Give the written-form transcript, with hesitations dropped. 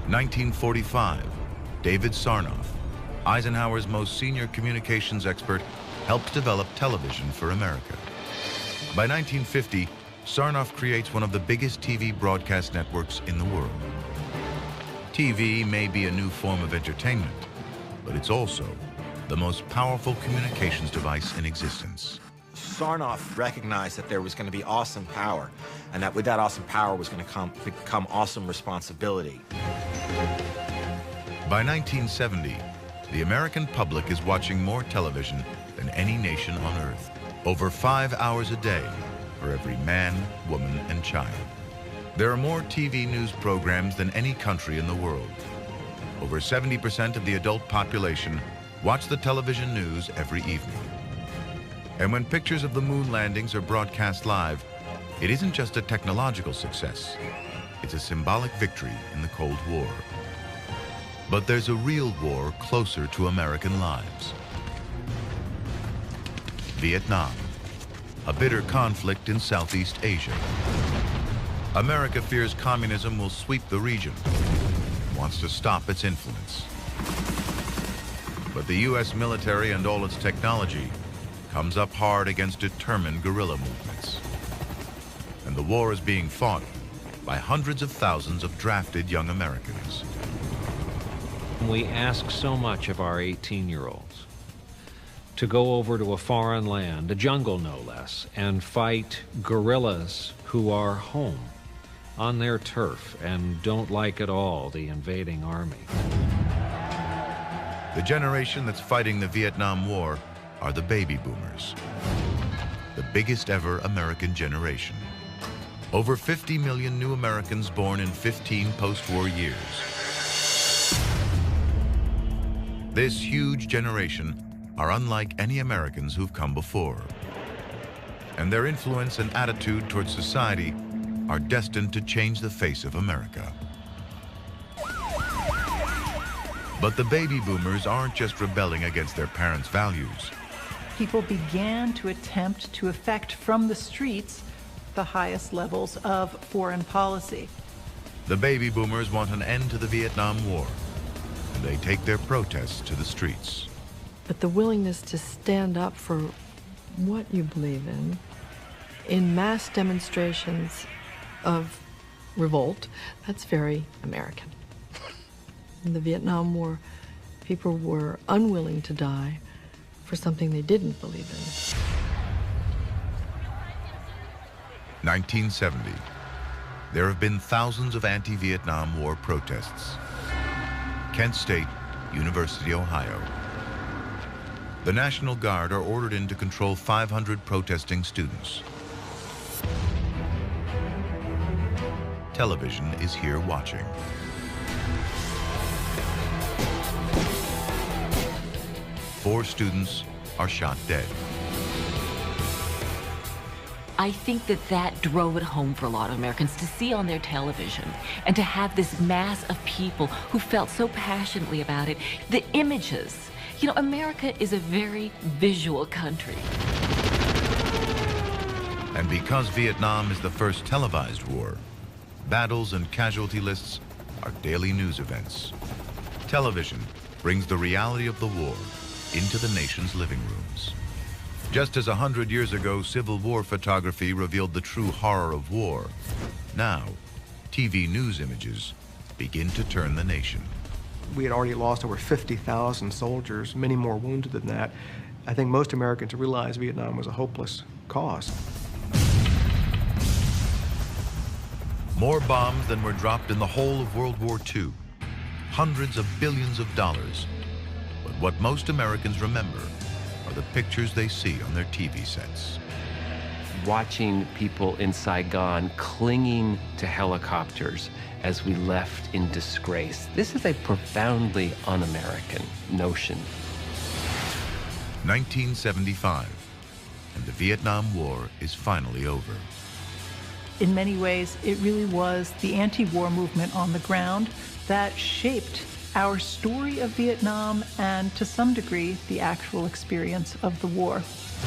1945, David Sarnoff, Eisenhower's most senior communications expert, helped develop television for America. By 1950, Sarnoff creates one of the biggest TV broadcast networks in the world. TV may be a new form of entertainment, but it's also the most powerful communications device in existence. Sarnoff recognized that there was going to be awesome power, and that with that awesome power was going to become awesome responsibility. By 1970, the American public is watching more television than any nation on Earth. Over 5 hours a day for every man, woman, and child. There are more TV news programs than any country in the world. Over 70% of the adult population watch the television news every evening. And when pictures of the moon landings are broadcast live, it isn't just a technological success. It's a symbolic victory in the Cold War. But there's a real war closer to American lives. Vietnam, a bitter conflict in Southeast Asia. America fears communism will sweep the region and wants to stop its influence. But the U.S. military and all its technology comes up hard against determined guerrilla movements. And the war is being fought by hundreds of thousands of drafted young Americans. We ask so much of our 18-year-olds to go over to a foreign land, a jungle no less, and fight guerrillas who are home on their turf and don't like at all the invading army. The generation that's fighting the Vietnam War are the baby boomers, the biggest ever American generation. Over 50 million new Americans born in 15 post-war years. This huge generation are unlike any Americans who've come before. And their influence and attitude towards society are destined to change the face of America. But the baby boomers aren't just rebelling against their parents' values. People began to attempt to effect from the streets the highest levels of foreign policy. The baby boomers want an end to the Vietnam War. They take their protests to the streets. But the willingness to stand up for what you believe in mass demonstrations of revolt, that's very American. In the Vietnam War, people were unwilling to die for something they didn't believe in. 1970. There have been thousands of anti-Vietnam War protests. Kent State, University, Ohio. The National Guard are ordered in to control 500 protesting students. Television is here watching. Four students are shot dead. I think that drove it home for a lot of Americans to see on their television and to have this mass of people who felt so passionately about it. The images. You know, America is a very visual country. And because Vietnam is the first televised war, battles and casualty lists are daily news events. Television brings the reality of the war into the nation's living rooms. Just as 100 years ago, Civil War photography revealed the true horror of war, now, TV news images begin to turn the nation. We had already lost over 50,000 soldiers, many more wounded than that. I think most Americans realized Vietnam was a hopeless cause. More bombs than were dropped in the whole of World War II. Hundreds of billions of dollars. But what most Americans remember are the pictures they see on their TV sets. Watching people in Saigon clinging to helicopters as we left in disgrace. This is a profoundly un-American notion. 1975, and the Vietnam War is finally over. In many ways, it really was the anti-war movement on the ground that shaped our story of Vietnam and, to some degree, the actual experience of the war.